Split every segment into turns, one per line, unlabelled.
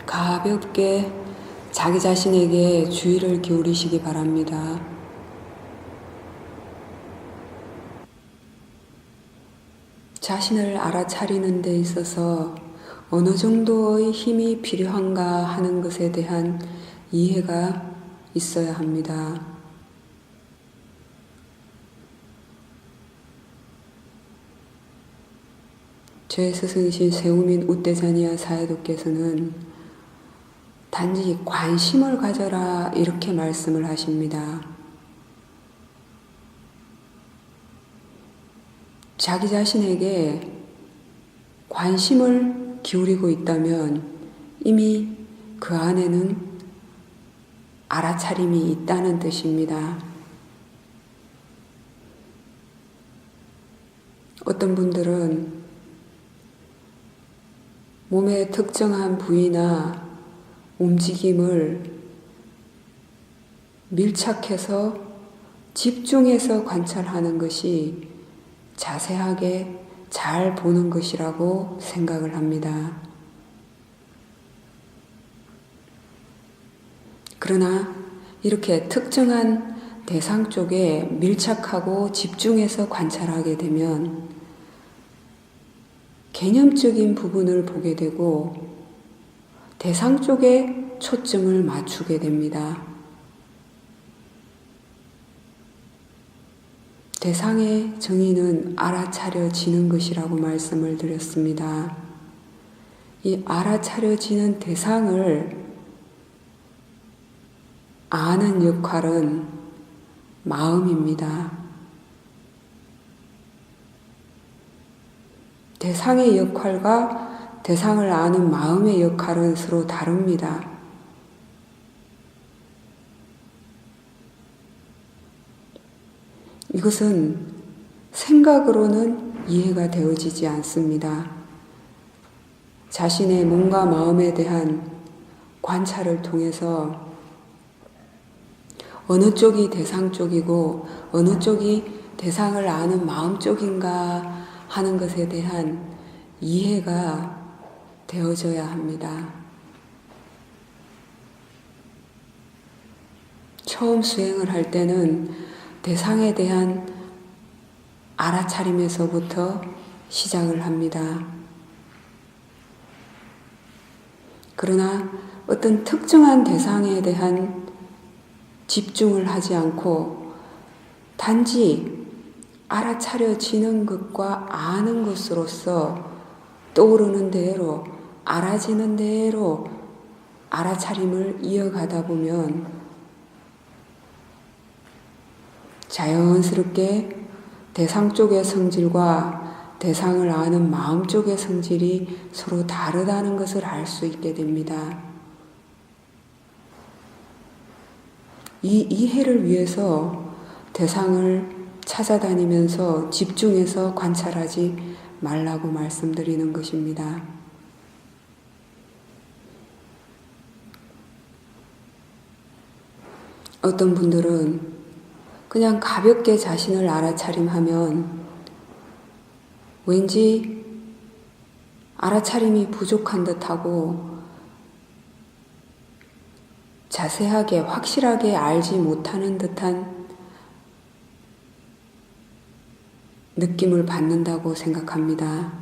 가볍게 자기 자신에게 주의를 기울이시기 바랍니다. 자신을 알아차리는 데 있어서 어느 정도의 힘이 필요한가 하는 것에 대한 이해가 있어야 합니다. 제 스승이신 세우민 우대자니아 사해도께서는 단지 관심을 가져라 이렇게 말씀을 하십니다. 자기 자신에게 관심을 기울이고 있다면 이미 그 안에는 알아차림이 있다는 뜻입니다. 어떤 분들은 몸의 특정한 부위나 움직임을 밀착해서 집중해서 관찰하는 것이 자세하게 잘 보는 것이라고 생각을 합니다. 그러나 이렇게 특정한 대상 쪽에 밀착하고 집중해서 관찰하게 되면 개념적인 부분을 보게 되고 대상 쪽에 초점을 맞추게 됩니다. 대상의 정의는 알아차려지는 것이라고 말씀을 드렸습니다. 이 알아차려지는 대상을 아는 역할은 마음입니다. 대상의 역할과 대상을 아는 마음의 역할은 서로 다릅니다. 이것은 생각으로는 이해가 되어지지 않습니다. 자신의 몸과 마음에 대한 관찰을 통해서 어느 쪽이 대상 쪽이고 어느 쪽이 대상을 아는 마음 쪽인가 하는 것에 대한 이해가 되어져야 합니다. 처음 수행을 할 때는 대상에 대한 알아차림에서부터 시작을 합니다. 그러나 어떤 특정한 대상에 대한 집중을 하지 않고 단지 알아차려지는 것과 아는 것으로서 떠오르는 대로 알아지는 대로 알아차림을 이어가다 보면 자연스럽게 대상 쪽의 성질과 대상을 아는 마음 쪽의 성질이 서로 다르다는 것을 알 수 있게 됩니다. 이 이해를 위해서 대상을 찾아다니면서 집중해서 관찰하지 말라고 말씀드리는 것입니다. 어떤 분들은 그냥 가볍게 자신을 알아차림하면 왠지 알아차림이 부족한 듯하고 자세하게 확실하게 알지 못하는 듯한 느낌을 받는다고 생각합니다.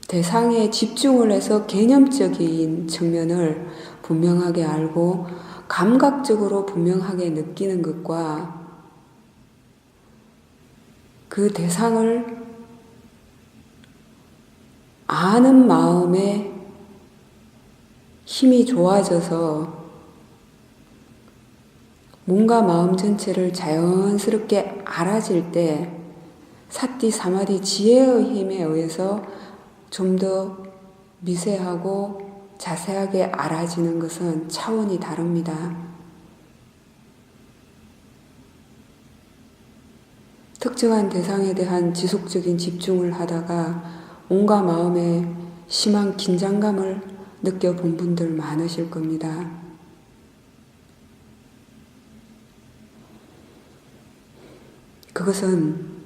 대상에 집중을 해서 개념적인 측면을 분명하게 알고 감각적으로 분명하게 느끼는 것과 그 대상을 아는 마음에 힘이 좋아져서 몸과 마음 전체를 자연스럽게 알아질 때 사티, 사마디, 지혜의 힘에 의해서 좀 더 미세하고 자세하게 알아지는 것은 차원이 다릅니다. 특정한 대상에 대한 지속적인 집중을 하다가 몸과 마음에 심한 긴장감을 느껴본 분들 많으실 겁니다. 그것은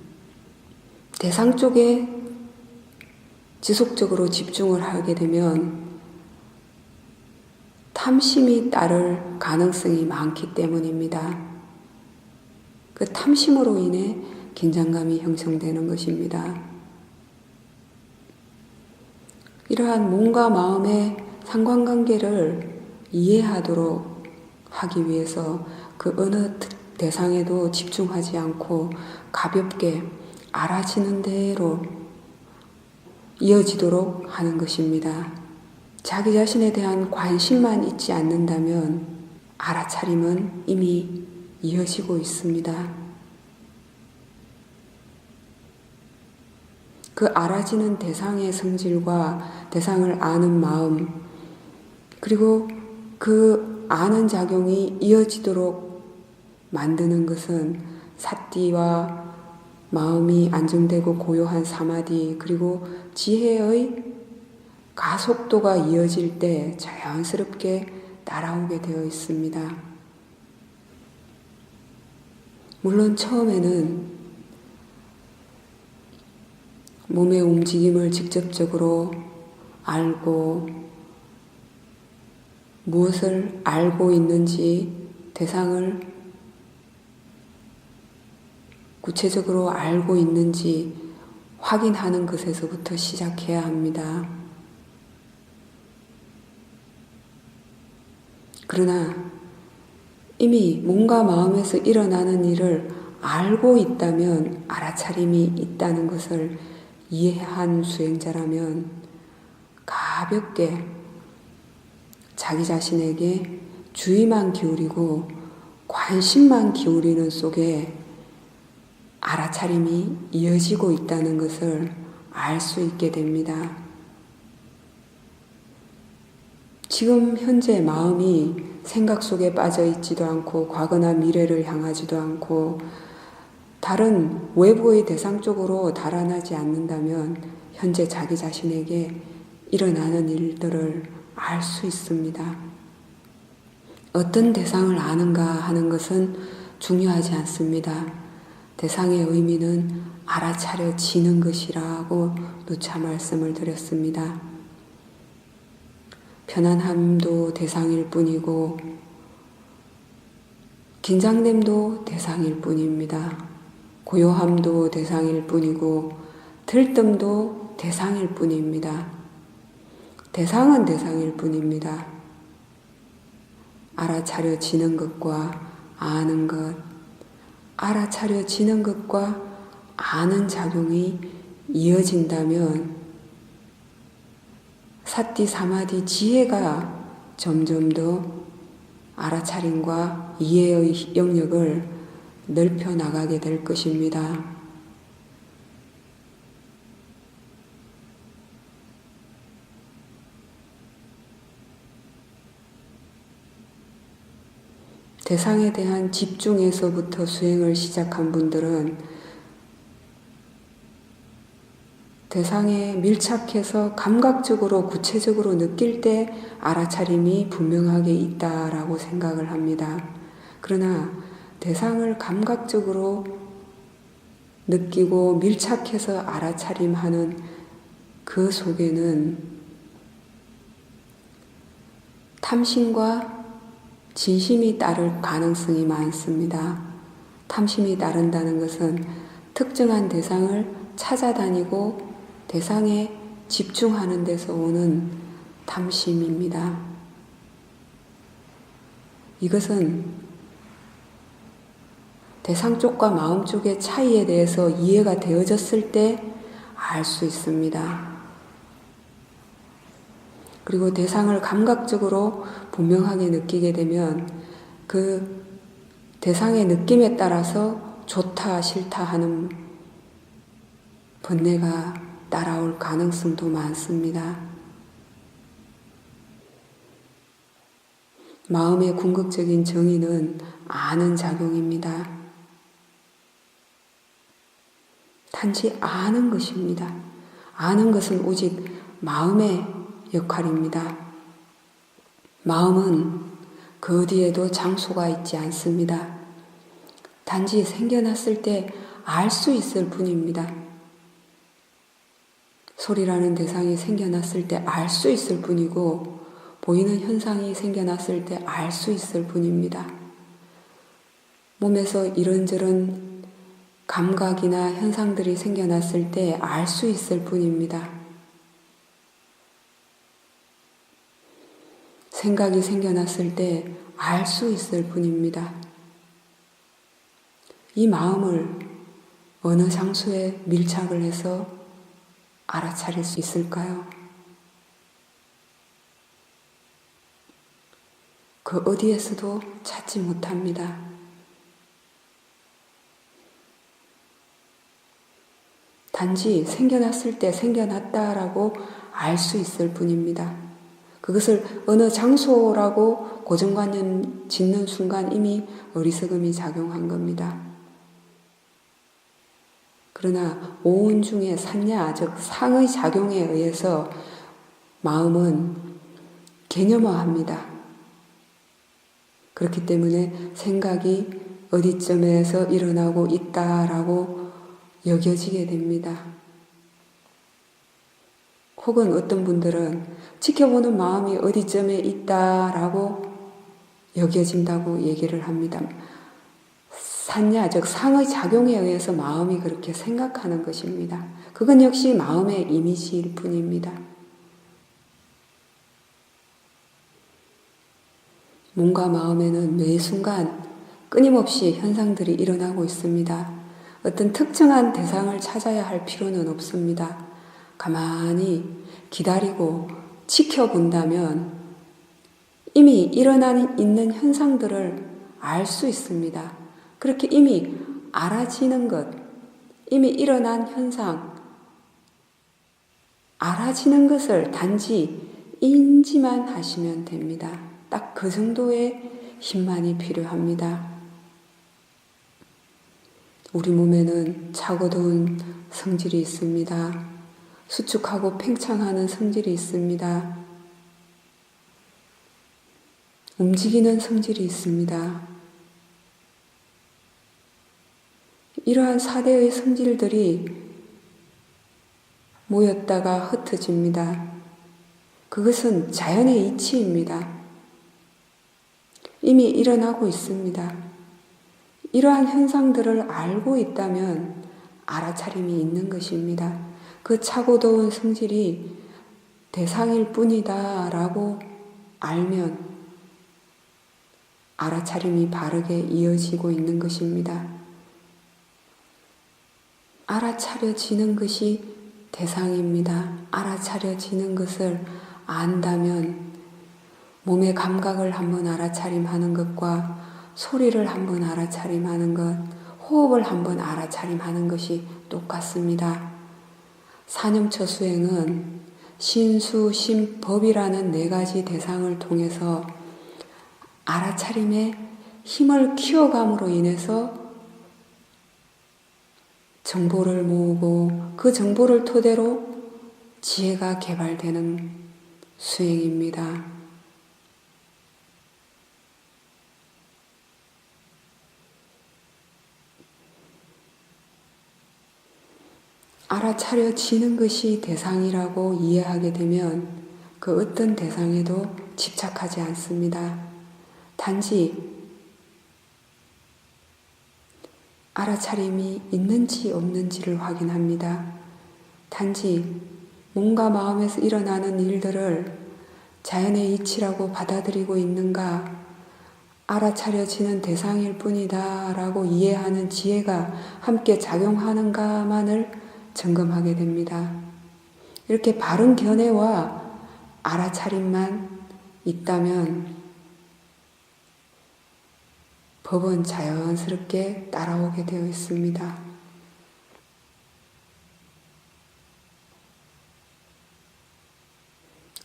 대상 쪽에 지속적으로 집중을 하게 되면 탐심이 따를 가능성이 많기 때문입니다. 그 탐심으로 인해 긴장감이 형성되는 것입니다. 이러한 몸과 마음의 상관관계를 이해하도록 하기 위해서 그 어느 대상에도 집중하지 않고 가볍게 알아지는 대로 이어지도록 하는 것입니다. 자기 자신에 대한 관심만 있지 않는다면 알아차림은 이미 이어지고 있습니다. 그 알아지는 대상의 성질과 대상을 아는 마음, 그리고 그 아는 작용이 이어지도록 만드는 것은 사띠와 마음이 안정되고 고요한 사마디, 그리고 지혜의 가속도가 이어질 때 자연스럽게 따라오게 되어 있습니다. 물론 처음에는 몸의 움직임을 직접적으로 알고 무엇을 알고 있는지 대상을 구체적으로 알고 있는지 확인하는 것에서부터 시작해야 합니다. 그러나 이미 몸과 마음에서 일어나는 일을 알고 있다면 알아차림이 있다는 것을 이해한 수행자라면 가볍게 자기 자신에게 주의만 기울이고 관심만 기울이는 속에 알아차림이 이어지고 있다는 것을 알 수 있게 됩니다. 지금 현재 마음이 생각 속에 빠져 있지도 않고 과거나 미래를 향하지도 않고 다른 외부의 대상 쪽으로 달아나지 않는다면 현재 자기 자신에게 일어나는 일들을 알 수 있습니다. 어떤 대상을 아는가 하는 것은 중요하지 않습니다. 대상의 의미는 알아차려지는 것이라고 누차 말씀을 드렸습니다. 편안함도 대상일 뿐이고 긴장됨도 대상일 뿐입니다. 고요함도 대상일 뿐이고 들뜸도 대상일 뿐입니다. 대상은 대상일 뿐입니다. 알아차려지는 것과 아는 것, 알아차려지는 것과 아는 작용이 이어진다면 사띠, 사마디, 지혜가 점점 더 알아차림과 이해의 영역을 넓혀 나가게 될 것입니다. 대상에 대한 집중에서부터 수행을 시작한 분들은 대상에 밀착해서 감각적으로 구체적으로 느낄 때 알아차림이 분명하게 있다라고 생각을 합니다. 그러나 대상을 감각적으로 느끼고 밀착해서 알아차림하는 그 속에는 탐심과 진심이 따를 가능성이 많습니다. 탐심이 따른다는 것은 특정한 대상을 찾아다니고 대상에 집중하는 데서 오는 탐심입니다. 이것은 대상 쪽과 마음 쪽의 차이에 대해서 이해가 되어졌을 때 알 수 있습니다. 그리고 대상을 감각적으로 분명하게 느끼게 되면 그 대상의 느낌에 따라서 좋다 싫다 하는 번뇌가 따라올 가능성도 많습니다. 마음의 궁극적인 정의는 아는 작용입니다. 단지 아는 것입니다. 아는 것은 오직 마음의 역할입니다. 마음은 그 어디에도 장소가 있지 않습니다. 단지 생겨났을 때 알 수 있을 뿐입니다. 소리라는 대상이 생겨났을 때 알 수 있을 뿐이고 보이는 현상이 생겨났을 때 알 수 있을 뿐입니다. 몸에서 이런저런 감각이나 현상들이 생겨났을 때 알 수 있을 뿐입니다. 생각이 생겨났을 때 알 수 있을 뿐입니다. 이 마음을 어느 장소에 밀착을 해서 알아차릴 수 있을까요? 그 어디에서도 찾지 못합니다. 단지 생겨났을 때 생겨났다라고 알 수 있을 뿐입니다. 그것을 어느 장소라고 고정관념 짓는 순간 이미 어리석음이 작용한 겁니다. 그러나 오온 중에 산야, 즉 상의 작용에 의해서 마음은 개념화합니다. 그렇기 때문에 생각이 어디쯤에서 일어나고 있다라고 여겨지게 됩니다. 혹은 어떤 분들은 지켜보는 마음이 어디쯤에 있다라고 여겨진다고 얘기를 합니다. 산야, 즉 상의 작용에 의해서 마음이 그렇게 생각하는 것입니다. 그건 역시 마음의 이미지일 뿐입니다. 몸과 마음에는 매 순간 끊임없이 현상들이 일어나고 있습니다. 어떤 특정한 대상을 찾아야 할 필요는 없습니다. 가만히 기다리고 지켜본다면 이미 일어나 있는 현상들을 알 수 있습니다. 그렇게 이미 알아지는 것, 이미 일어난 현상, 알아지는 것을 단지 인지만 하시면 됩니다. 딱 그 정도의 힘만이 필요합니다. 우리 몸에는 차고 더운 성질이 있습니다. 수축하고 팽창하는 성질이 있습니다. 움직이는 성질이 있습니다. 이러한 4대의 성질들이 모였다가 흩어집니다. 그것은 자연의 이치입니다. 이미 일어나고 있습니다. 이러한 현상들을 알고 있다면 알아차림이 있는 것입니다. 그 차고 더운 성질이 대상일 뿐이다 라고 알면 알아차림이 바르게 이어지고 있는 것입니다. 알아차려지는 것이 대상입니다. 알아차려지는 것을 안다면 몸의 감각을 한번 알아차림하는 것과 소리를 한번 알아차림하는 것, 호흡을 한번 알아차림하는 것이 똑같습니다. 사념처 수행은 신수, 심법이라는 4가지 대상을 통해서 알아차림의 힘을 키워감으로 인해서 정보를 모으고 그 정보를 토대로 지혜가 개발되는 수행입니다. 알아차려지는 것이 대상이라고 이해하게 되면 그 어떤 대상에도 집착하지 않습니다. 단지 알아차림이 있는지 없는지를 확인합니다. 단지 몸과 마음에서 일어나는 일들을 자연의 이치라고 받아들이고 있는가, 알아차려지는 대상일 뿐이다 라고 이해하는 지혜가 함께 작용하는가만을 점검하게 됩니다. 이렇게 바른 견해와 알아차림만 있다면 법은 자연스럽게 따라오게 되어 있습니다.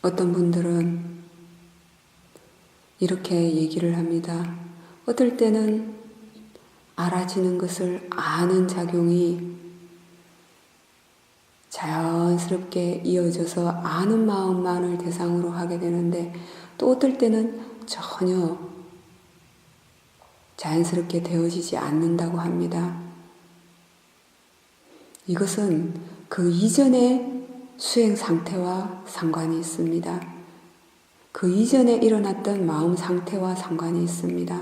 어떤 분들은 이렇게 얘기를 합니다. 어떨 때는 알아지는 것을 아는 작용이 자연스럽게 이어져서 아는 마음만을 대상으로 하게 되는데 또 어떨 때는 전혀 자연스럽게 되어지지 않는다고 합니다. 이것은 그 이전에 수행 상태와 상관이 있습니다. 그 이전에 일어났던 마음 상태와 상관이 있습니다.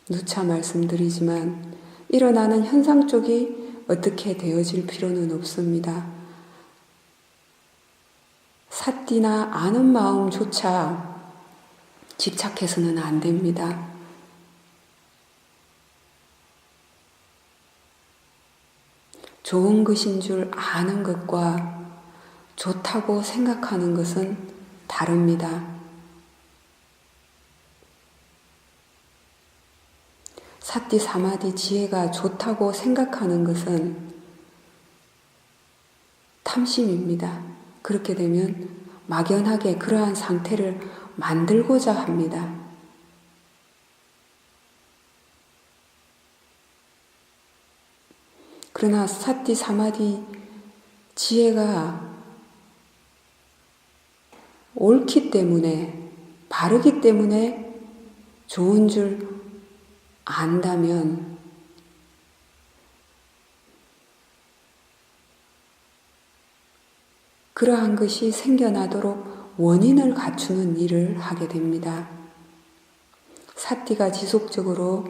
누차 말씀드리지만 일어나는 현상 쪽이 어떻게 되어질 필요는 없습니다. 삿디나 아는 마음조차 집착해서는 안 됩니다. 좋은 것인 줄 아는 것과 좋다고 생각하는 것은 다릅니다. 사티 사마디 지혜가 좋다고 생각하는 것은 탐심입니다. 그렇게 되면 막연하게 그러한 상태를 만들고자 합니다. 그러나 사티 사마디 지혜가 옳기 때문에, 바르기 때문에 좋은 줄 안다면 그러한 것이 생겨나도록 원인을 갖추는 일을 하게 됩니다. 사티가 지속적으로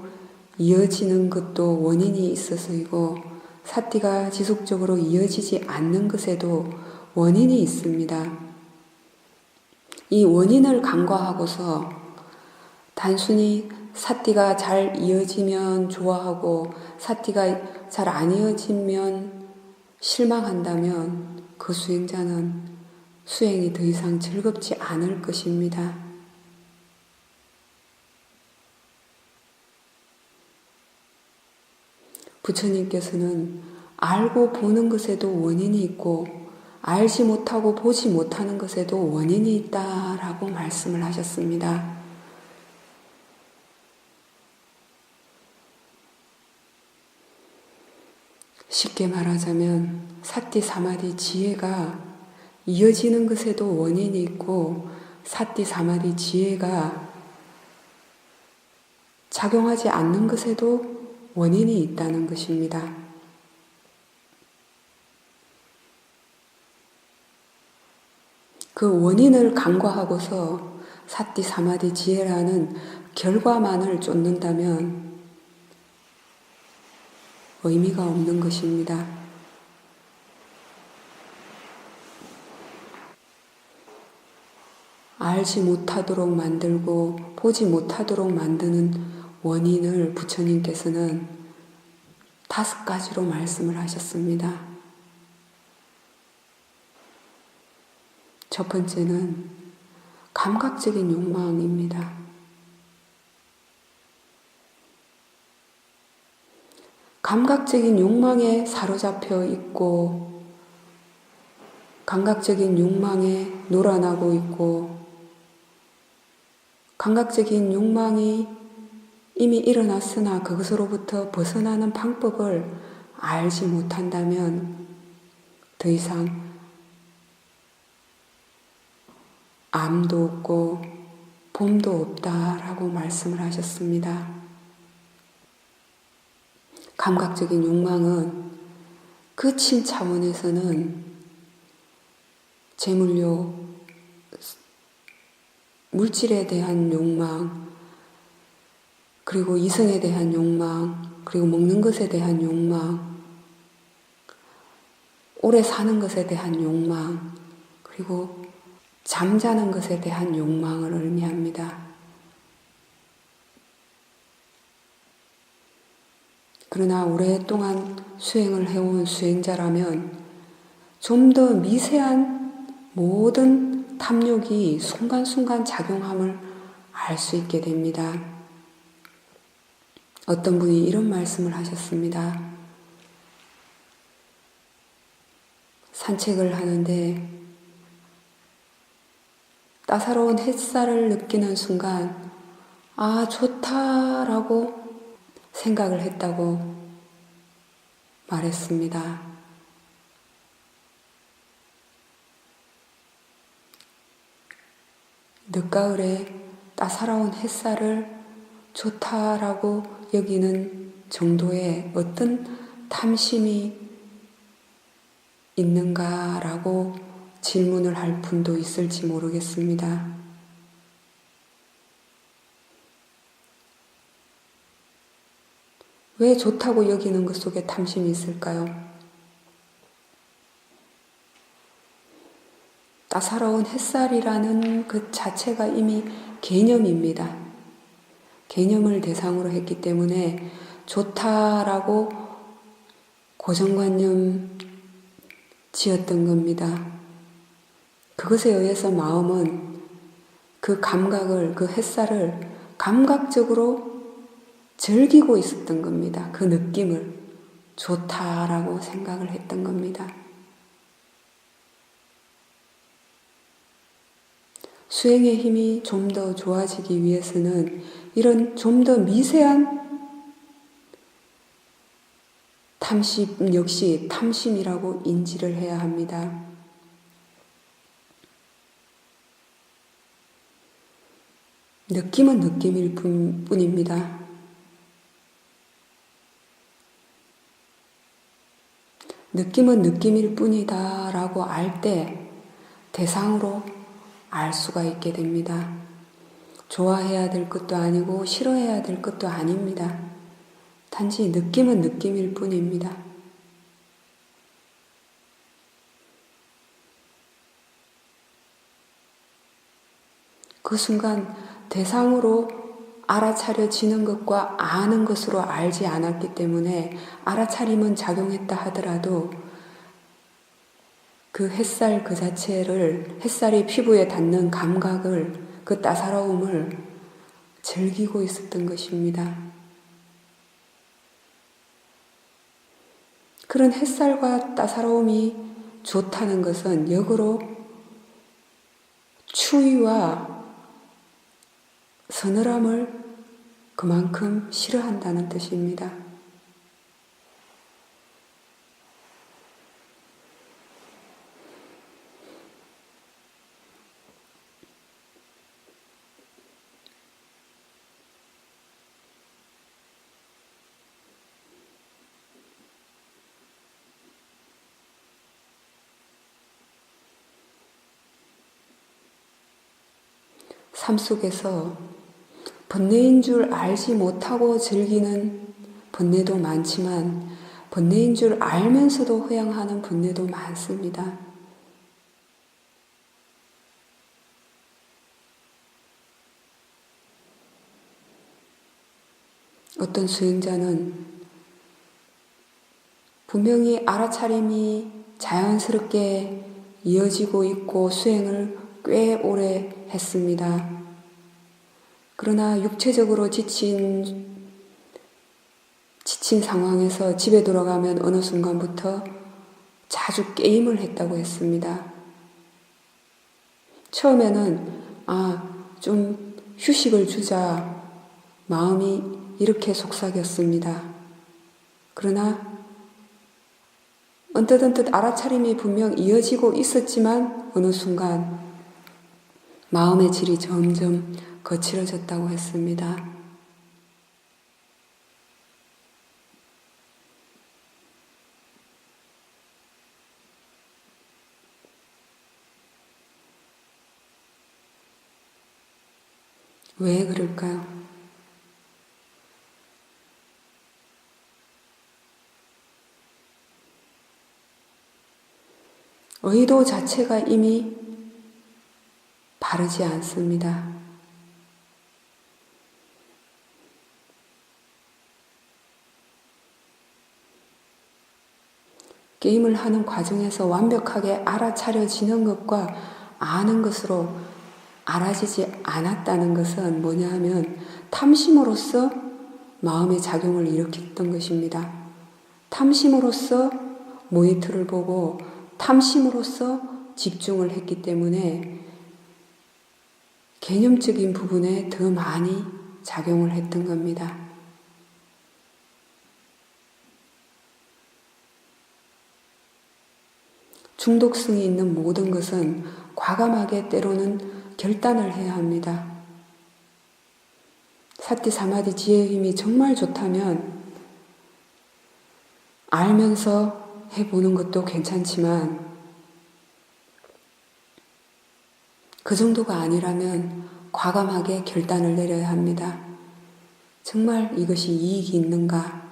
이어지는 것도 원인이 있어서이고 사티가 지속적으로 이어지지 않는 것에도 원인이 있습니다. 이 원인을 간과하고서 단순히 사티가 잘 이어지면 좋아하고 사티가 잘 안 이어지면 실망한다면 그 수행자는 수행이 더 이상 즐겁지 않을 것입니다. 부처님께서는 알고 보는 것에도 원인이 있고 알지 못하고 보지 못하는 것에도 원인이 있다라고 말씀을 하셨습니다. 쉽게 말하자면 사티 사마디 지혜가 이어지는 것에도 원인이 있고 사티 사마디 지혜가 작용하지 않는 것에도 원인이 있다는 것입니다. 그 원인을 간과하고서 사티 사마디 지혜라는 결과만을 쫓는다면 의미가 없는 것입니다. 알지 못하도록 만들고 보지 못하도록 만드는 원인을 부처님께서는 5가지로 말씀을 하셨습니다. 첫 번째는 감각적인 욕망입니다. 감각적인 욕망에 사로잡혀 있고 감각적인 욕망에 놀아나고 있고 감각적인 욕망이 이미 일어났으나 그것으로부터 벗어나는 방법을 알지 못한다면 더 이상 암도 없고 봄도 없다라고 말씀을 하셨습니다. 감각적인 욕망은 거친 차원에서는 재물욕, 물질에 대한 욕망, 그리고 이성에 대한 욕망, 그리고 먹는 것에 대한 욕망, 오래 사는 것에 대한 욕망, 그리고 잠자는 것에 대한 욕망을 의미합니다. 그러나 오랫동안 수행을 해온 수행자라면 좀 더 미세한 모든 탐욕이 순간순간 작용함을 알 수 있게 됩니다. 어떤 분이 이런 말씀을 하셨습니다. 산책을 하는데 따사로운 햇살을 느끼는 순간 아 좋다라고 생각을 했다고 말했습니다. 늦가을에 따사로운 햇살을 좋다라고 여기는 정도의 어떤 탐심이 있는가라고 질문을 할 분도 있을지 모르겠습니다. 왜 좋다고 여기는 것 속에 탐심이 있을까요? 따사로운 햇살이라는 그 자체가 이미 개념입니다. 개념을 대상으로 했기 때문에 좋다라고 고정관념 지었던 겁니다. 그것에 의해서 마음은 그 감각을, 그 햇살을 감각적으로 즐기고 있었던 겁니다. 그 느낌을 좋다라고 생각을 했던 겁니다. 수행의 힘이 좀 더 좋아지기 위해서는 이런 좀 더 미세한 탐심 역시 탐심이라고 인지를 해야 합니다. 느낌은 느낌일 뿐입니다. 느낌은 느낌일 뿐이다 라고 알 때 대상으로 알 수가 있게 됩니다. 좋아해야 될 것도 아니고 싫어해야 될 것도 아닙니다. 단지 느낌은 느낌일 뿐입니다. 그 순간 대상으로 알아차려지는 것과 아는 것으로 알지 않았기 때문에 알아차림은 작용했다 하더라도 그 햇살 그 자체를, 햇살이 피부에 닿는 감각을, 그 따사로움을 즐기고 있었던 것입니다. 그런 햇살과 따사로움이 좋다는 것은 역으로 추위와 서늘함을 그만큼 싫어한다는 뜻입니다. 삶 속에서 번뇌인 줄 알지 못하고 즐기는 번뇌도 많지만 번뇌인 줄 알면서도 회양하는 번뇌도 많습니다. 어떤 수행자는 분명히 알아차림이 자연스럽게 이어지고 있고 수행을 꽤 오래 했습니다. 그러나 육체적으로 지친 상황에서 집에 돌아가면 어느 순간부터 자주 게임을 했다고 했습니다. 처음에는 좀 휴식을 주자 마음이 이렇게 속삭였습니다. 그러나 언뜻 알아차림이 분명 이어지고 있었지만 어느 순간 마음의 질이 점점 거칠어졌다고 했습니다. 왜 그럴까요? 의도 자체가 이미 바르지 않습니다. 게임을 하는 과정에서 완벽하게 알아차려지는 것과 아는 것으로 알아지지 않았다는 것은 뭐냐 하면 탐심으로써 마음의 작용을 일으켰던 것입니다. 탐심으로써 모니터를 보고 탐심으로써 집중을 했기 때문에 개념적인 부분에 더 많이 작용을 했던 겁니다. 중독성이 있는 모든 것은 과감하게 때로는 결단을 해야 합니다. 사티 사마디 지혜의 힘이 정말 좋다면 알면서 해보는 것도 괜찮지만 그 정도가 아니라면 과감하게 결단을 내려야 합니다. 정말 이것이 이익이 있는가?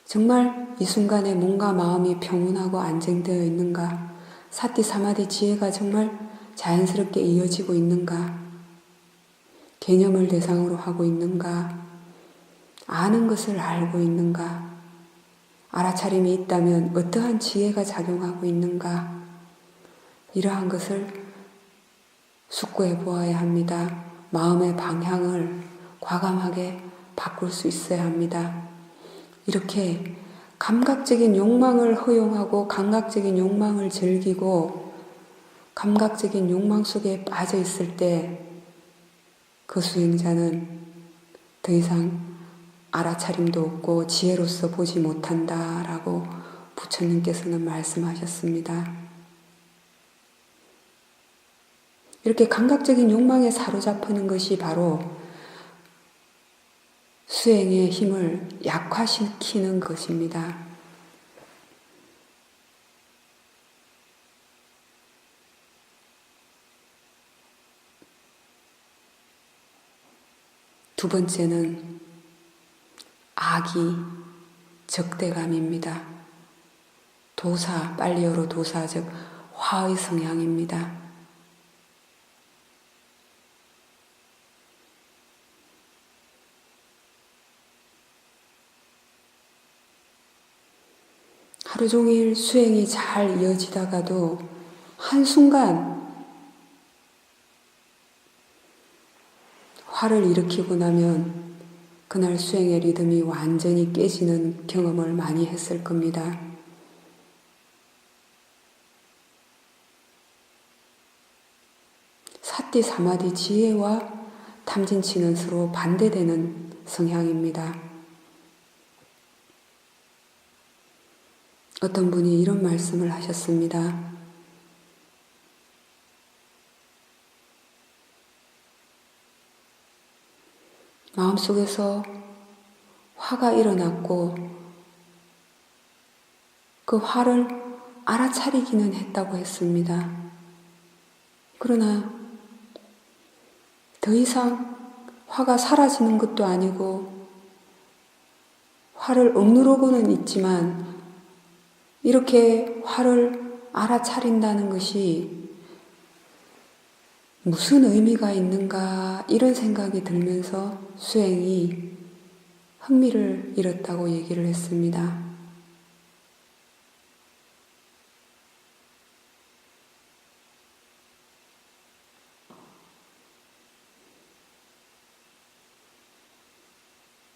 정말 이 순간에 몸과 마음이 평온하고 안정되어 있는가? 사티 사마디 지혜가 정말 자연스럽게 이어지고 있는가? 개념을 대상으로 하고 있는가? 아는 것을 알고 있는가? 알아차림이 있다면 어떠한 지혜가 작용하고 있는가? 이러한 것을 숙고해 보아야 합니다. 마음의 방향을 과감하게 바꿀 수 있어야 합니다. 이렇게 감각적인 욕망을 허용하고 감각적인 욕망을 즐기고 감각적인 욕망 속에 빠져 있을 때 그 수행자는 더 이상 알아차림도 없고 지혜로서 보지 못한다라고 부처님께서는 말씀하셨습니다. 이렇게 감각적인 욕망에 사로잡히는 것이 바로 수행의 힘을 약화시키는 것입니다. 두 번째는 악이 적대감입니다. 도사, 빨리어로 도사, 즉 화의 성향입니다. 하루 종일 수행이 잘 이어지다가도 한순간 화를 일으키고 나면 그날 수행의 리듬이 완전히 깨지는 경험을 많이 했을 겁니다. 사티 사마디 지혜와 탐진치는 서로 반대되는 성향입니다. 어떤 분이 이런 말씀을 하셨습니다. 마음속에서 화가 일어났고 그 화를 알아차리기는 했다고 했습니다. 그러나 더 이상 화가 사라지는 것도 아니고 화를 억누르고는 있지만 이렇게 화를 알아차린다는 것이 무슨 의미가 있는가 이런 생각이 들면서 수행이 흥미를 잃었다고 얘기를 했습니다.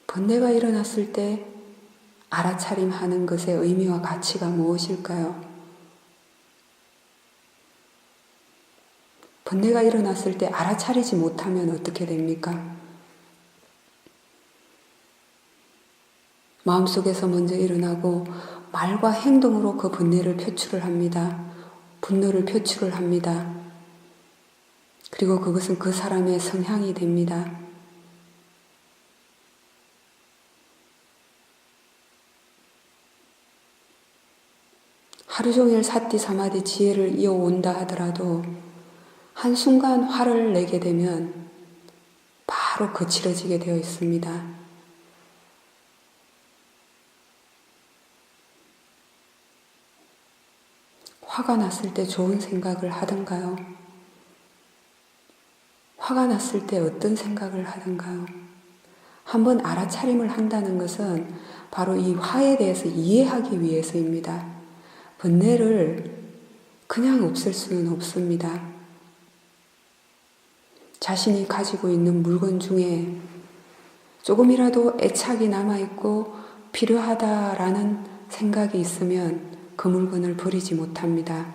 번뇌가 일어났을 때 알아차림하는 것의 의미와 가치가 무엇일까요? 번뇌가 일어났을 때 알아차리지 못하면 어떻게 됩니까? 마음속에서 먼저 일어나고 말과 행동으로 그 번뇌를 표출을 합니다. 분노를 표출을 합니다. 그리고 그것은 그 사람의 성향이 됩니다. 하루 종일 사티 사마디 지혜를 이어온다 하더라도 한순간 화를 내게 되면 바로 거칠어지게 되어 있습니다. 화가 났을 때 좋은 생각을 하던가요? 화가 났을 때 어떤 생각을 하던가요? 한번 알아차림을 한다는 것은 바로 이 화에 대해서 이해하기 위해서입니다. 번뇌를 그냥 없앨 수는 없습니다. 자신이 가지고 있는 물건 중에 조금이라도 애착이 남아있고 필요하다라는 생각이 있으면 그 물건을 버리지 못합니다.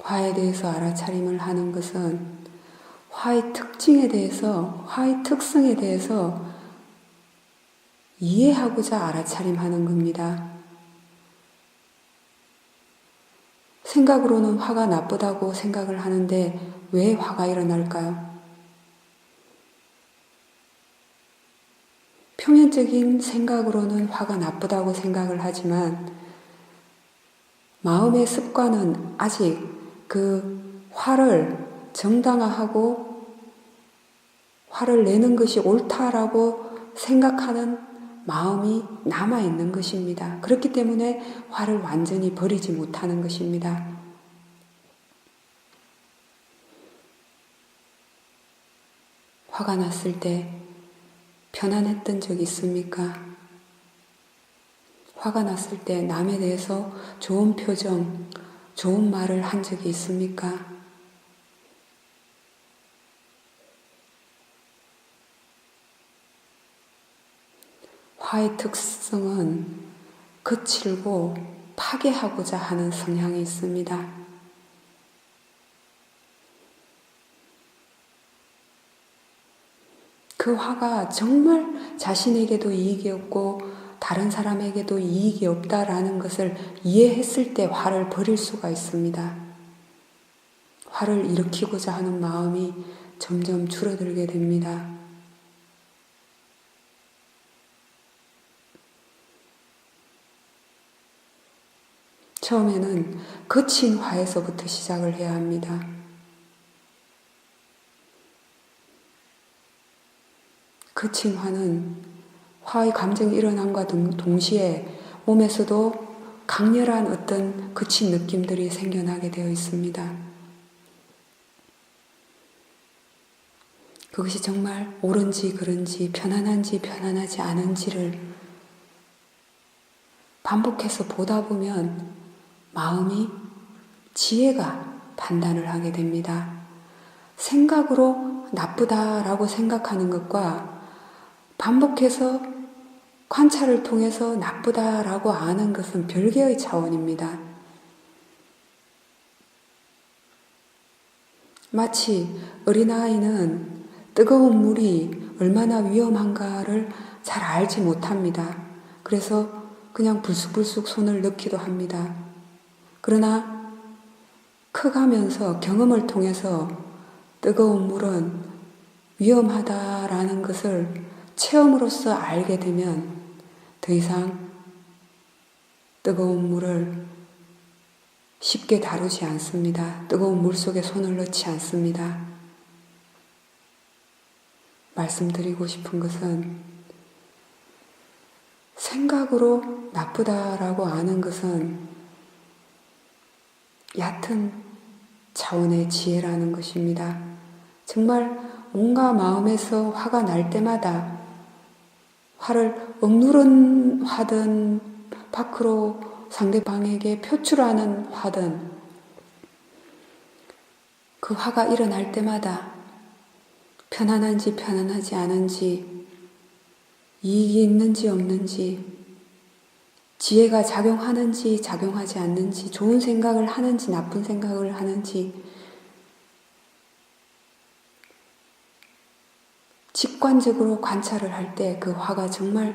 화에 대해서 알아차림을 하는 것은 화의 특징에 대해서, 화의 특성에 대해서 이해하고자 알아차림하는 겁니다. 생각으로는 화가 나쁘다고 생각을 하는데 왜 화가 일어날까요? 表面적인 생각으로는 화가 나쁘다고 생각을 하지만 마음의 습관은 아직 그 화를 정당화하고 화를 내는 것이 옳다라고 생각하는 마음이 남아있는 것입니다. 그렇기 때문에 화를 완전히 버리지 못하는 것입니다. 화가 났을 때 편안했던 적 있습니까? 화가 났을 때 남에 대해서 좋은 표정, 좋은 말을 한 적이 있습니까? 화의 특성은 거칠고 파괴하고자 하는 성향이 있습니다. 그 화가 정말 자신에게도 이익이 없고 다른 사람에게도 이익이 없다라는 것을 이해했을 때 화를 버릴 수가 있습니다. 화를 일으키고자 하는 마음이 점점 줄어들게 됩니다. 처음에는 거친 화에서부터 시작을 해야 합니다. 거친 화는 화의 감정이 일어남과 동시에 몸에서도 강렬한 어떤 거친 느낌들이 생겨나게 되어 있습니다. 그것이 정말 옳은지 그른지 편안한지 편안하지 않은지를 반복해서 보다 보면 마음이 지혜가 판단을 하게 됩니다. 생각으로 나쁘다라고 생각하는 것과 반복해서 관찰을 통해서 나쁘다라고 아는 것은 별개의 차원입니다. 마치 어린아이는 뜨거운 물이 얼마나 위험한가를 잘 알지 못합니다. 그래서 그냥 불쑥불쑥 손을 넣기도 합니다. 그러나 커가면서 경험을 통해서 뜨거운 물은 위험하다라는 것을 체험으로써 알게 되면 더 이상 뜨거운 물을 쉽게 다루지 않습니다. 뜨거운 물 속에 손을 넣지 않습니다. 말씀드리고 싶은 것은 생각으로 나쁘다라고 아는 것은 얕은 차원의 지혜라는 것입니다. 정말 온갖 마음에서 화가 날 때마다 화를 억누른 화든 밖으로 상대방에게 표출하는 화든 그 화가 일어날 때마다 편안한지 편안하지 않은지 이익이 있는지 없는지 지혜가 작용하는지 작용하지 않는지 좋은 생각을 하는지 나쁜 생각을 하는지 직관적으로 관찰을 할 때 그 화가 정말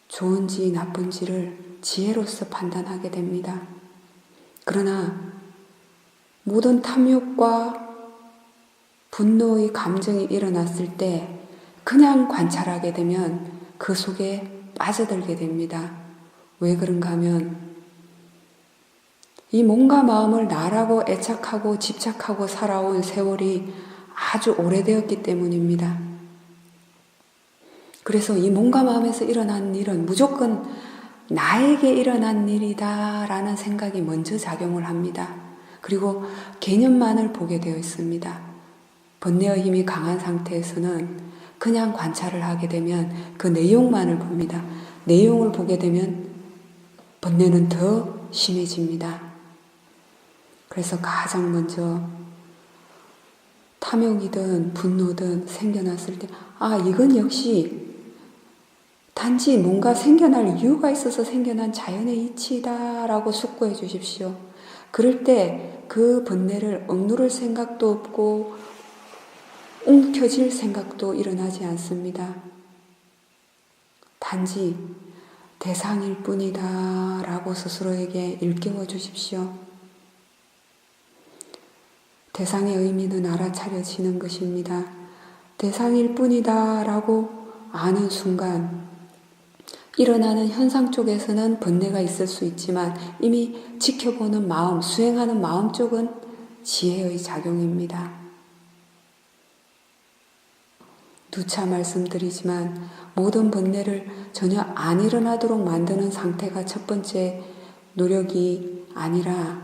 좋은지 나쁜지를 지혜로서 판단하게 됩니다. 그러나 모든 탐욕과 분노의 감정이 일어났을 때 그냥 관찰하게 되면 그 속에 빠져들게 됩니다. 왜 그런가 하면 이 몸과 마음을 나라고 애착하고 집착하고 살아온 세월이 아주 오래되었기 때문입니다. 그래서 이 몸과 마음에서 일어난 일은 무조건 나에게 일어난 일이다 라는 생각이 먼저 작용을 합니다. 그리고 개념만을 보게 되어 있습니다. 번뇌의 힘이 강한 상태에서는 그냥 관찰을 하게 되면 그 내용만을 봅니다. 내용을 보게 되면 번뇌는 더 심해집니다. 그래서 가장 먼저 탐욕이든 분노든 생겨났을 때 이건 역시 단지 뭔가 생겨날 이유가 있어서 생겨난 자연의 이치다 라고 숙고해 주십시오. 그럴 때 그 번뇌를 억누를 생각도 없고 움켜쥘 생각도 일어나지 않습니다. 단지 대상일 뿐이다 라고 스스로에게 일깨워 주십시오. 대상의 의미는 알아차려지는 것입니다. 대상일 뿐이다 라고 아는 순간 일어나는 현상 쪽에서는 번뇌가 있을 수 있지만 이미 지켜보는 마음, 수행하는 마음 쪽은 지혜의 작용입니다. 누차 말씀드리지만 모든 번뇌를 전혀 안 일어나도록 만드는 상태가 첫 번째 노력이 아니라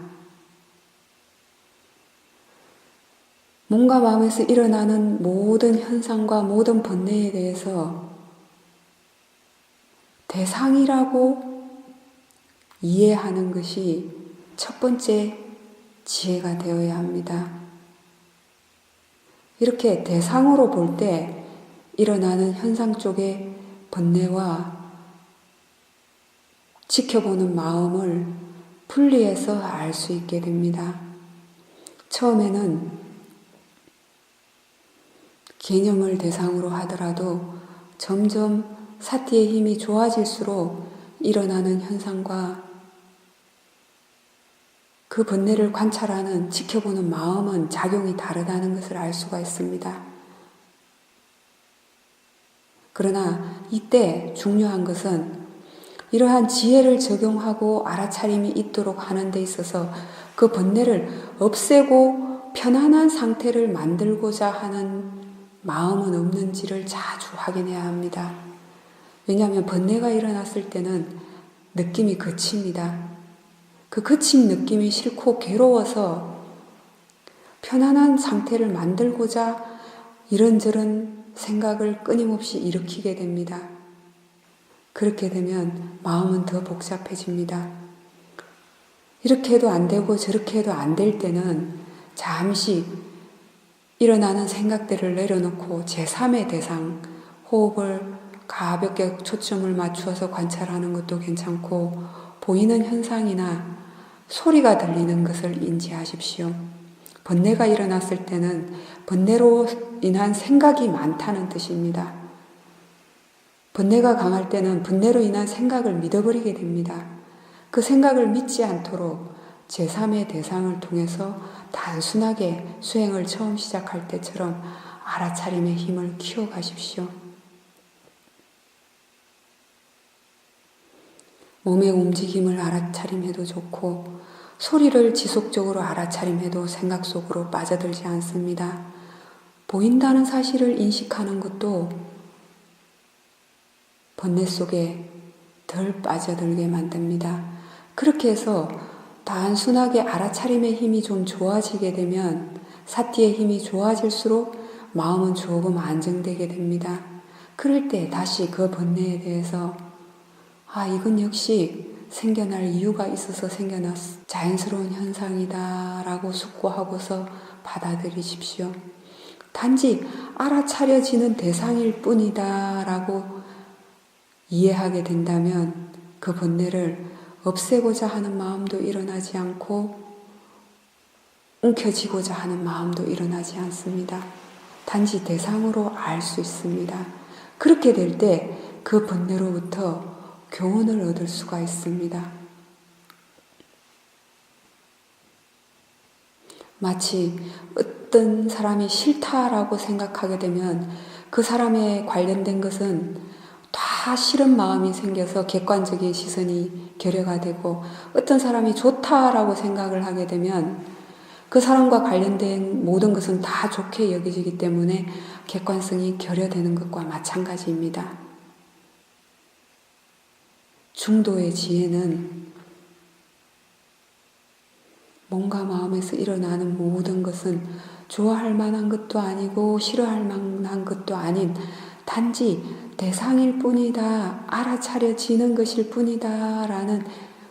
몸과 마음에서 일어나는 모든 현상과 모든 번뇌에 대해서 대상이라고 이해하는 것이 첫 번째 지혜가 되어야 합니다. 이렇게 대상으로 볼 때 일어나는 현상 쪽의 번뇌와 지켜보는 마음을 분리해서 알 수 있게 됩니다. 처음에는 개념을 대상으로 하더라도 점점 사티의 힘이 좋아질수록 일어나는 현상과 그 번뇌를 관찰하는, 지켜보는 마음은 작용이 다르다는 것을 알 수가 있습니다. 그러나 이때 중요한 것은 이러한 지혜를 적용하고 알아차림이 있도록 하는 데 있어서 그 번뇌를 없애고 편안한 상태를 만들고자 하는 마음은 없는지를 자주 확인해야 합니다. 왜냐하면 번뇌가 일어났을 때는 느낌이 거칩니다. 그 거친 느낌이 싫고 괴로워서 편안한 상태를 만들고자 이런저런 생각을 끊임없이 일으키게 됩니다. 그렇게 되면 마음은 더 복잡해집니다. 이렇게 해도 안 되고 저렇게 해도 안 될 때는 잠시 일어나는 생각들을 내려놓고 제3의 대상, 호흡을 가볍게 초점을 맞추어서 관찰하는 것도 괜찮고 보이는 현상이나 소리가 들리는 것을 인지하십시오. 번뇌가 일어났을 때는 번뇌로 인한 생각이 많다는 뜻입니다. 번뇌가 강할 때는 번뇌로 인한 생각을 믿어버리게 됩니다. 그 생각을 믿지 않도록 제3의 대상을 통해서 단순하게 수행을 처음 시작할 때처럼 알아차림의 힘을 키워가십시오. 몸의 움직임을 알아차림해도 좋고 소리를 지속적으로 알아차림해도 생각 속으로 빠져들지 않습니다. 보인다는 사실을 인식하는 것도 번뇌 속에 덜 빠져들게 만듭니다. 그렇게 해서 단순하게 알아차림의 힘이 좀 좋아지게 되면 사티의 힘이 좋아질수록 마음은 조금 안정되게 됩니다. 그럴 때 다시 그 번뇌에 대해서 이건 역시 생겨날 이유가 있어서 생겨난 자연스러운 현상이다 라고 숙고하고서 받아들이십시오. 단지 알아차려지는 대상일 뿐이다 라고 이해하게 된다면 그 번뇌를 없애고자 하는 마음도 일어나지 않고 움켜쥐고자 하는 마음도 일어나지 않습니다. 단지 대상으로 알 수 있습니다. 그렇게 될 때 그 번뇌로부터 교훈을 얻을 수가 있습니다. 마치 어떤 사람이 싫다라고 생각하게 되면 그 사람에 관련된 것은 다 싫은 마음이 생겨서 객관적인 시선이 결여가 되고 어떤 사람이 좋다라고 생각을 하게 되면 그 사람과 관련된 모든 것은 다 좋게 여겨지기 때문에 객관성이 결여되는 것과 마찬가지입니다. 중도의 지혜는 몸과 마음에서 일어나는 모든 것은 좋아할 만한 것도 아니고 싫어할 만한 것도 아닌 단지 대상일 뿐이다, 알아차려지는 것일 뿐이다 라는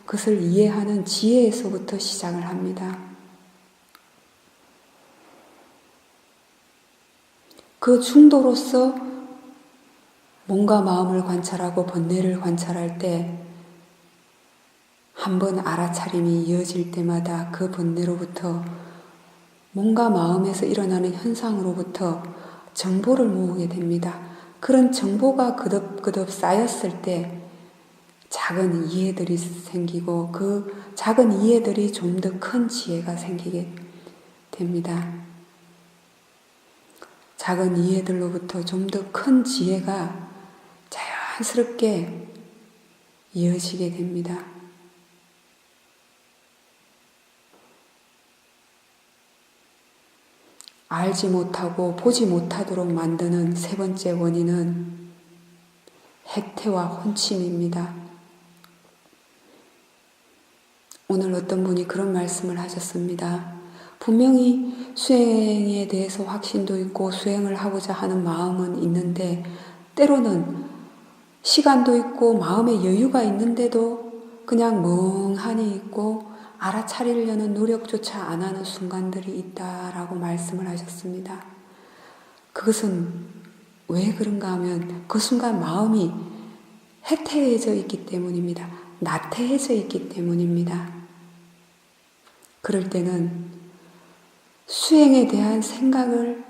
것을 이해하는 지혜에서부터 시작을 합니다. 그 중도로서 몸과 마음을 관찰하고 번뇌를 관찰할 때 한 번 알아차림이 이어질 때마다 그 번뇌로부터 몸과 마음에서 일어나는 현상으로부터 정보를 모으게 됩니다. 그런 정보가 그덕그덕 쌓였을 때 작은 이해들이 생기고 그 작은 이해들이 좀 더 큰 지혜가 생기게 됩니다. 작은 이해들로부터 좀 더 큰 지혜가 자연스럽게 이어지게 됩니다. 알지 못하고 보지 못하도록 만드는 세 번째 원인은 해태와 혼침입니다. 오늘 어떤 분이 그런 말씀을 하셨습니다. 분명히 수행에 대해서 확신도 있고 수행을 하고자 하는 마음은 있는데 때로는 시간도 있고 마음의 여유가 있는데도 그냥 멍하니 있고 알아차리려는 노력조차 안 하는 순간들이 있다라고 말씀을 하셨습니다. 그것은 왜 그런가 하면 그 순간 마음이 해태해져 있기 때문입니다. 나태해져 있기 때문입니다. 그럴 때는 수행에 대한 생각을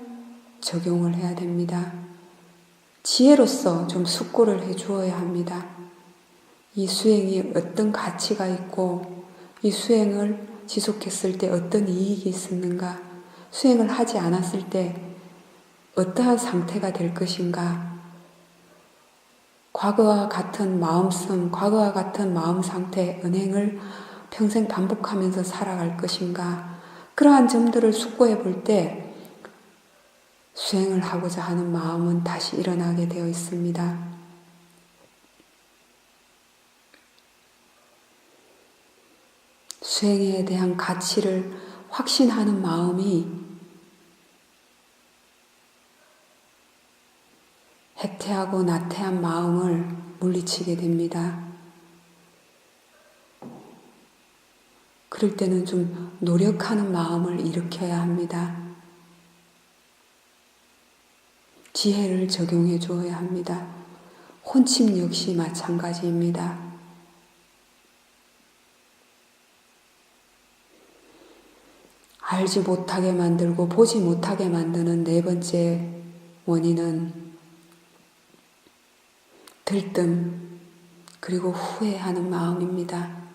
적용을 해야 됩니다. 지혜로서 좀 숙고를 해 주어야 합니다. 이 수행이 어떤 가치가 있고 이 수행을 지속했을 때 어떤 이익이 있었는가, 수행을 하지 않았을 때 어떠한 상태가 될 것인가, 과거와 같은 마음성, 과거와 같은 마음 상태, 은행을 평생 반복하면서 살아갈 것인가, 그러한 점들을 숙고해 볼 때 수행을 하고자 하는 마음은 다시 일어나게 되어 있습니다. 수행에 대한 가치를 확신하는 마음이 해태하고 나태한 마음을 물리치게 됩니다. 그럴 때는 좀 노력하는 마음을 일으켜야 합니다. 지혜를 적용해 주어야 합니다. 혼침 역시 마찬가지입니다. 알지 못하게 만들고 보지 못하게 만드는 네 번째 원인은 들뜸 그리고 후회하는 마음입니다.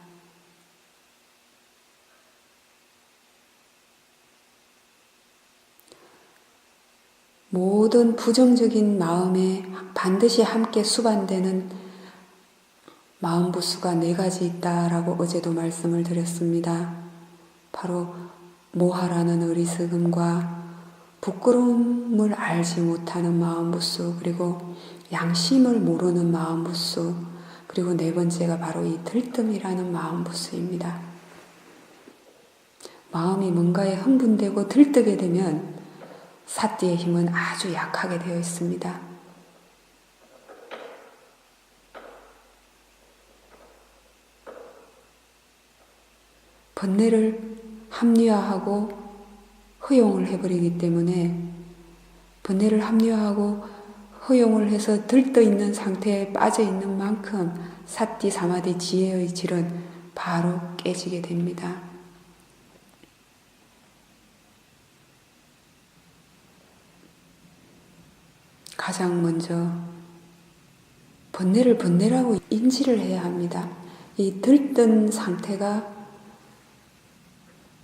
모든 부정적인 마음에 반드시 함께 수반되는 마음 부수가 네 가지 있다라고 어제도 말씀을 드렸습니다. 바로 모하라는 어리석음과 부끄러움을 알지 못하는 마음 부수, 그리고 양심을 모르는 마음 부수, 그리고 네 번째가 바로 이 들뜸이라는 마음 부수입니다. 마음이 뭔가에 흥분되고 들뜨게 되면 사띠의 힘은 아주 약하게 되어 있습니다. 번뇌를 합리화하고 허용을 해버리기 때문에 번뇌를 합리화하고 허용을 해서 들떠있는 상태에 빠져있는 만큼 사띠, 사마디, 지혜의 질은 바로 깨지게 됩니다. 가장 먼저 번뇌를 번뇌라고 인지를 해야 합니다. 이 들뜬 상태가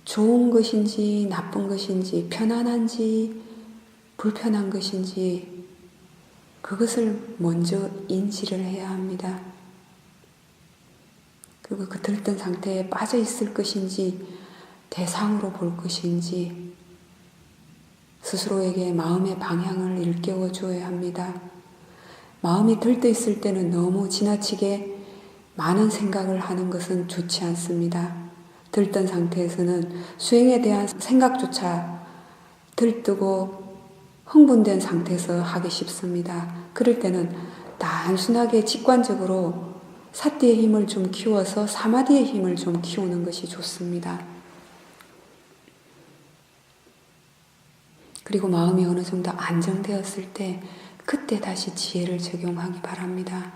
좋은 것인지 나쁜 것인지 편안한지 불편한 것인지 그것을 먼저 인지를 해야 합니다. 그리고 그 들뜬 상태에 빠져 있을 것인지 대상으로 볼 것인지 스스로에게 마음의 방향을 일깨워 주어야 합니다. 마음이 들떠 있을 때는 너무 지나치게 많은 생각을 하는 것은 좋지 않습니다. 들뜬 상태에서는 수행에 대한 생각조차 들뜨고 흥분된 상태에서 하기 쉽습니다. 그럴 때는 단순하게 직관적으로 사띠의 힘을 좀 키워서 사마디의 힘을 좀 키우는 것이 좋습니다. 그리고 마음이 어느 정도 안정되었을 때 그때 다시 지혜를 적용하기 바랍니다.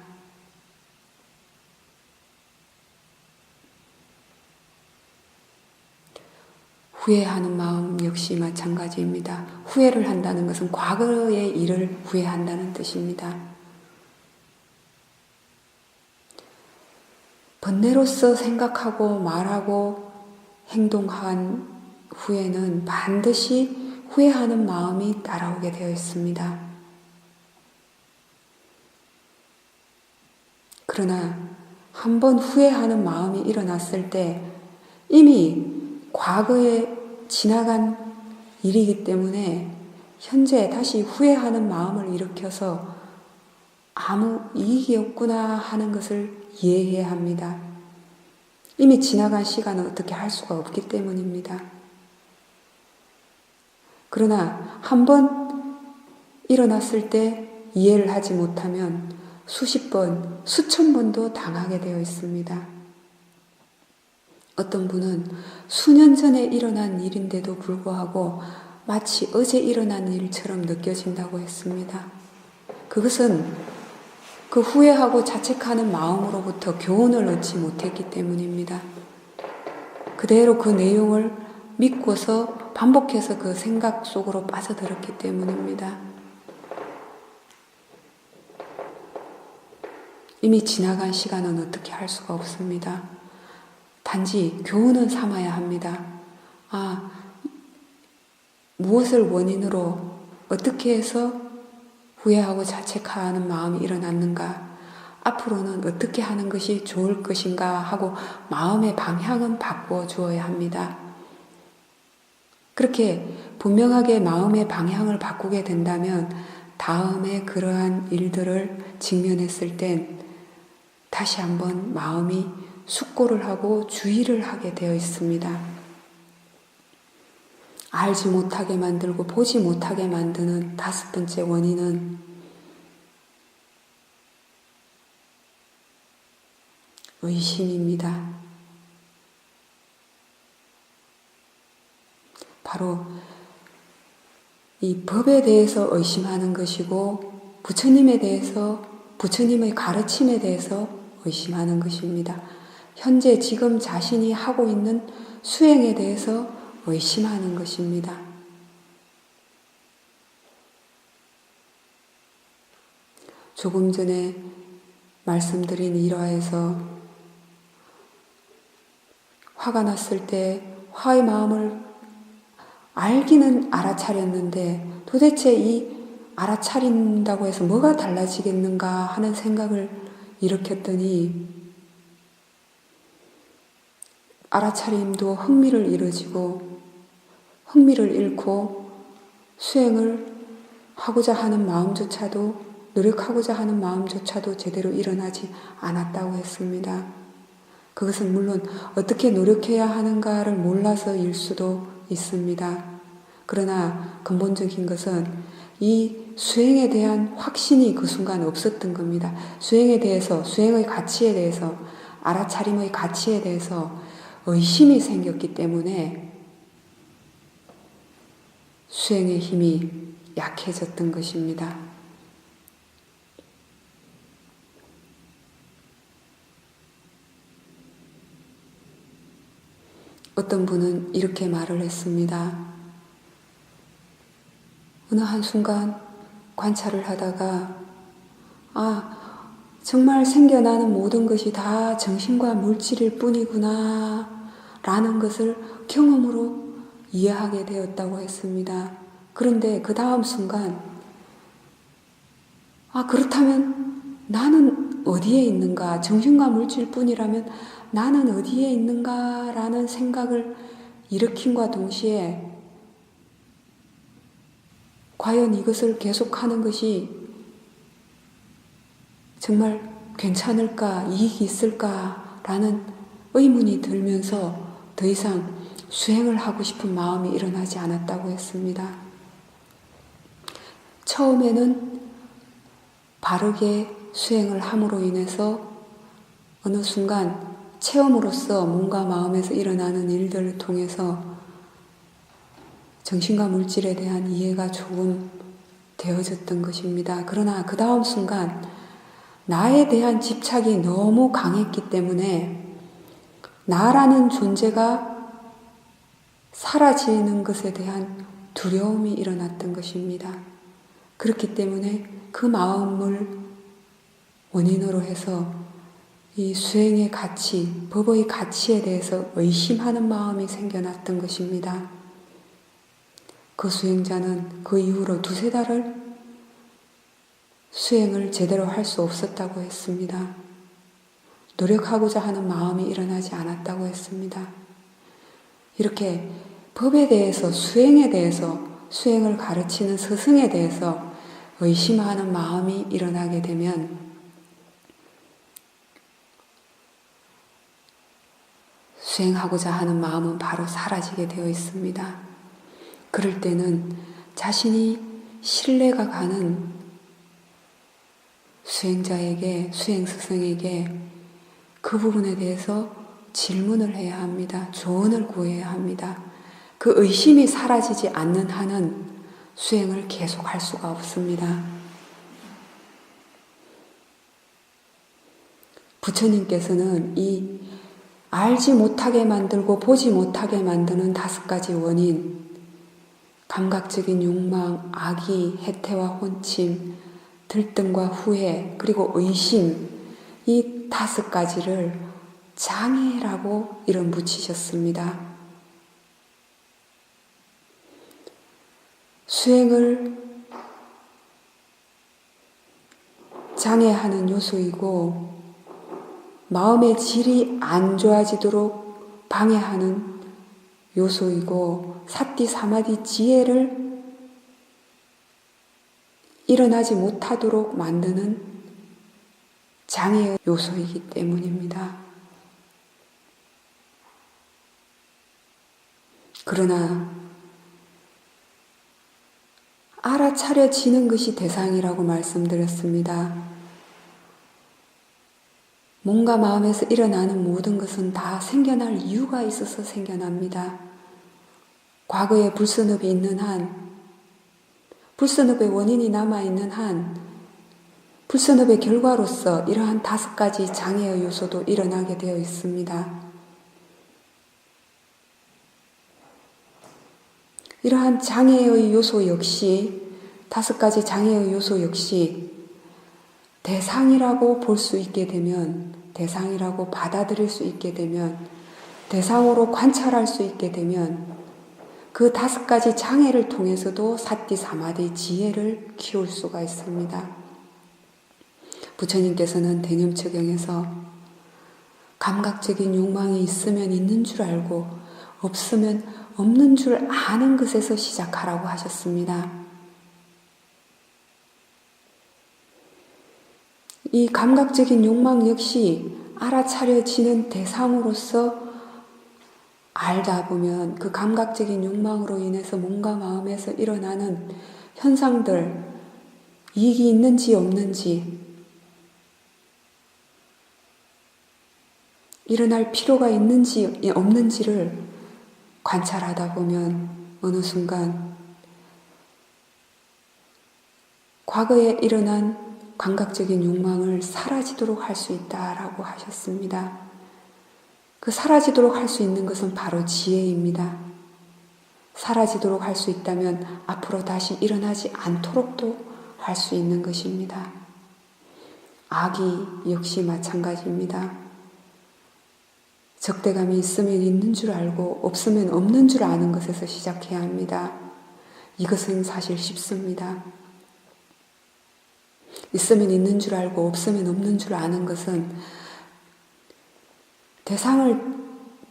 후회하는 마음 역시 마찬가지입니다. 후회를 한다는 것은 과거의 일을 후회한다는 뜻입니다. 번뇌로서 생각하고 말하고 행동한 후에는 반드시 후회하는 마음이 따라오게 되어 있습니다. 그러나 한번 후회하는 마음이 일어났을 때 이미 과거에 지나간 일이기 때문에 현재 다시 후회하는 마음을 일으켜서 아무 이익이 없구나 하는 것을 이해해야 합니다. 이미 지나간 시간은 어떻게 할 수가 없기 때문입니다. 그러나 한번 일어났을 때 이해를 하지 못하면 수십 번, 수천 번도 당하게 되어 있습니다. 어떤 분은 수년 전에 일어난 일인데도 불구하고 마치 어제 일어난 일처럼 느껴진다고 했습니다. 그것은 그 후회하고 자책하는 마음으로부터 교훈을 얻지 못했기 때문입니다. 그대로 그 내용을 믿고서 반복해서 그 생각 속으로 빠져들었기 때문입니다. 이미 지나간 시간은 어떻게 할 수가 없습니다. 단지 교훈은 삼아야 합니다. 무엇을 원인으로 어떻게 해서 후회하고 자책하는 마음이 일어났는가, 앞으로는 어떻게 하는 것이 좋을 것인가 하고 마음의 방향은 바꾸어 주어야 합니다. 그렇게 분명하게 마음의 방향을 바꾸게 된다면 다음에 그러한 일들을 직면했을 땐 다시 한번 마음이 숙고를 하고 주의를 하게 되어 있습니다. 알지 못하게 만들고 보지 못하게 만드는 5번째 원인은 의심입니다. 바로 이 법에 대해서 의심하는 것이고 부처님에 대해서, 부처님의 가르침에 대해서 의심하는 것입니다. 현재 지금 자신이 하고 있는 수행에 대해서 의심하는 것입니다. 조금 전에 말씀드린 일화에서 화가 났을 때 화의 마음을 알기는 알아차렸는데 도대체 이 알아차린다고 해서 뭐가 달라지겠는가 하는 생각을 일으켰더니 알아차림도 흥미를 잃고 수행을 하고자 하는 마음조차도, 노력하고자 하는 마음조차도 제대로 일어나지 않았다고 했습니다. 그것은 물론 어떻게 노력해야 하는가를 몰라서일 수도 있습니다. 그러나 근본적인 것은 이 수행에 대한 확신이 그 순간 없었던 겁니다. 수행에 대해서, 수행의 가치에 대해서, 알아차림의 가치에 대해서 의심이 생겼기 때문에 수행의 힘이 약해졌던 것입니다. 어떤 분은 이렇게 말을 했습니다. 어느 한순간 관찰을 하다가 정말 생겨나는 모든 것이 다 정신과 물질일 뿐이구나 라는 것을 경험으로 이해하게 되었다고 했습니다. 그런데 그 다음 순간 그렇다면 나는 어디에 있는가? 정신과 물질 뿐이라면 나는 어디에 있는가? 라는 생각을 일으킴과 동시에 과연 이것을 계속하는 것이 정말 괜찮을까? 이익이 있을까? 라는 의문이 들면서 더 이상 수행을 하고 싶은 마음이 일어나지 않았다고 했습니다. 처음에는 바르게 수행을 함으로 인해서 어느 순간 체험으로서 몸과 마음에서 일어나는 일들을 통해서 정신과 물질에 대한 이해가 조금 되어졌던 것입니다. 그러나 그 다음 순간 나에 대한 집착이 너무 강했기 때문에 나라는 존재가 사라지는 것에 대한 두려움이 일어났던 것입니다. 그렇기 때문에 그 마음을 원인으로 해서 이 수행의 가치, 법의 가치에 대해서 의심하는 마음이 생겨났던 것입니다. 그 수행자는 그 이후로 2-3달을 수행을 제대로 할 수 없었다고 했습니다. 노력하고자 하는 마음이 일어나지 않았다고 했습니다. 이렇게 법에 대해서, 수행에 대해서, 수행을 가르치는 스승에 대해서 의심하는 마음이 일어나게 되면 수행하고자 하는 마음은 바로 사라지게 되어 있습니다. 그럴 때는 자신이 신뢰가 가는 수행자에게, 수행스승에게 그 부분에 대해서 질문을 해야 합니다. 조언을 구해야 합니다. 그 의심이 사라지지 않는 한은 수행을 계속할 수가 없습니다. 부처님께서는 이 알지 못하게 만들고 보지 못하게 만드는 5가지 원인, 감각적인 욕망, 악의, 해태와 혼침, 들뜸과 후회, 그리고 의심, 이 5가지를 장애라고 이름 붙이셨습니다. 수행을 장애하는 요소이고 마음의 질이 안 좋아지도록 방해하는 요소이고 사띠 사마디 지혜를 일어나지 못하도록 만드는 장애의 요소이기 때문입니다. 그러나 알아차려지는 것이 대상이라고 말씀드렸습니다. 몸과 마음에서 일어나는 모든 것은 다 생겨날 이유가 있어서 생겨납니다. 과거에 불선업이 있는 한, 불선업의 원인이 남아있는 한, 불선업의 결과로서 이러한 5가지 장애의 요소도 일어나게 되어 있습니다. 이러한 장애의 요소 역시, 5가지 장애의 요소 역시 대상이라고 볼 수 있게 되면, 대상이라고 받아들일 수 있게 되면, 대상으로 관찰할 수 있게 되면 그 5가지 장애를 통해서도 사띠 사마디 지혜를 키울 수가 있습니다. 부처님께서는 대념처경에서 감각적인 욕망이 있으면 있는 줄 알고 없으면 없는 줄 아는 것에서 시작하라고 하셨습니다. 이 감각적인 욕망 역시 알아차려지는 대상으로서 알다 보면 그 감각적인 욕망으로 인해서 몸과 마음에서 일어나는 현상들, 이익이 있는지 없는지, 일어날 필요가 있는지 없는지를 관찰하다 보면 어느 순간 과거에 일어난 감각적인 욕망을 사라지도록 할 수 있다라고 하셨습니다. 그 사라지도록 할 수 있는 것은 바로 지혜입니다. 사라지도록 할 수 있다면 앞으로 다시 일어나지 않도록도 할 수 있는 것입니다. 악이 역시 마찬가지입니다. 적대감이 있으면 있는 줄 알고 없으면 없는 줄 아는 것에서 시작해야 합니다. 이것은 사실 쉽습니다. 있으면 있는 줄 알고 없으면 없는 줄 아는 것은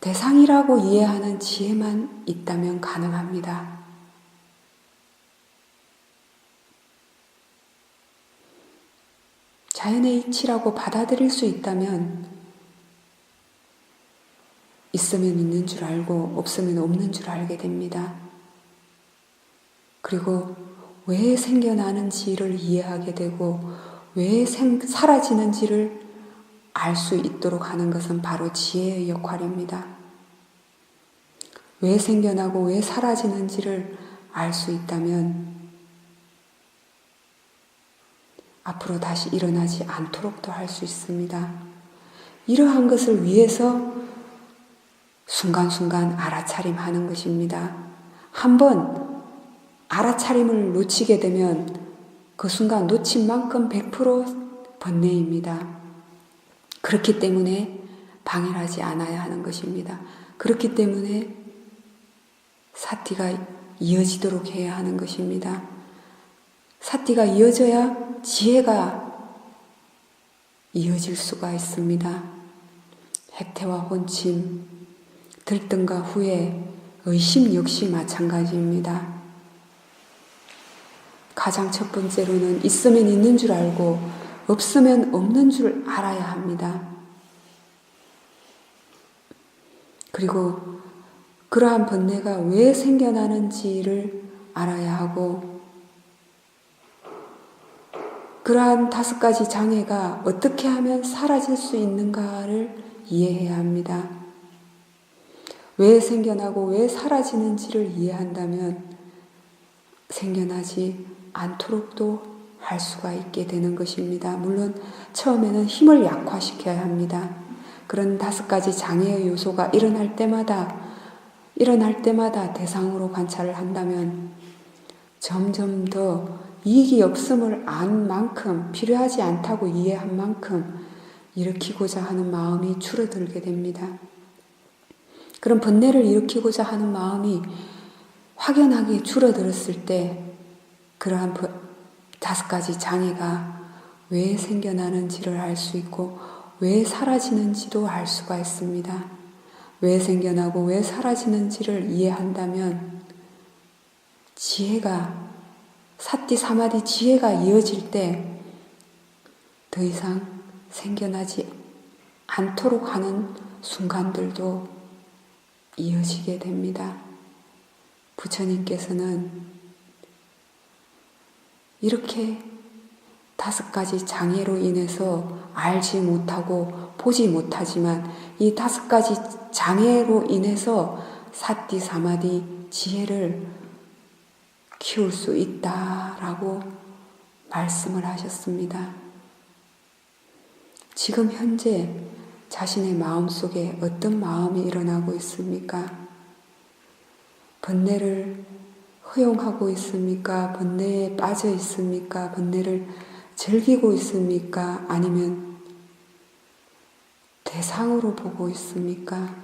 대상이라고 이해하는 지혜만 있다면 가능합니다. 자연의 이치라고 받아들일 수 있다면 있으면 있는 줄 알고 없으면 없는 줄 알게 됩니다. 그리고 왜 생겨나는지를 이해하게 되고 왜 사라지는지를 알 수 있도록 하는 것은 바로 지혜의 역할입니다. 왜 생겨나고 왜 사라지는지를 알 수 있다면 앞으로 다시 일어나지 않도록도 할 수 있습니다. 이러한 것을 위해서 순간순간 알아차림하는 것입니다. 한번 알아차림을 놓치게 되면 그 순간 놓친 만큼 100% 번뇌입니다. 그렇기 때문에 방해하지 않아야 하는 것입니다. 그렇기 때문에 사띠가 이어지도록 해야 하는 것입니다. 사띠가 이어져야 지혜가 이어질 수가 있습니다. 해태와 혼침, 들뜸과 후회, 의심 역시 마찬가지입니다. 가장 첫 번째로는 있으면 있는 줄 알고 없으면 없는 줄 알아야 합니다. 그리고 그러한 번뇌가 왜 생겨나는지를 알아야 하고 그러한 5가지 장애가 어떻게 하면 사라질 수 있는가를 이해해야 합니다. 왜 생겨나고 왜 사라지는지를 이해한다면 생겨나지 않도록도 할 수가 있게 되는 것입니다. 물론 처음에는 힘을 약화시켜야 합니다. 그런 5가지 장애의 요소가 일어날 때마다 대상으로 관찰을 한다면 점점 더 이익이 없음을 안 만큼, 필요하지 않다고 이해한 만큼 일으키고자 하는 마음이 줄어들게 됩니다. 그런 번뇌를 일으키고자 하는 마음이 확연하게 줄어들었을 때 그러한 5가지 장애가 왜 생겨나는지를 알 수 있고 왜 사라지는지도 알 수가 있습니다. 왜 생겨나고 왜 사라지는지를 이해한다면 지혜가 사띠 사마디 지혜가 이어질 때 더 이상 생겨나지 않도록 하는 순간들도 이어지게 됩니다. 부처님께서는 이렇게 5가지 장애로 인해서 알지 못하고 보지 못하지만 이 5가지 장애로 인해서 사띠 사마디 지혜를 키울 수 있다라고 말씀을 하셨습니다. 지금 현재 자신의 마음속에 어떤 마음이 일어나고 있습니까? 번뇌를 허용하고 있습니까? 번뇌에 빠져 있습니까? 번뇌를 즐기고 있습니까? 아니면 대상으로 보고 있습니까?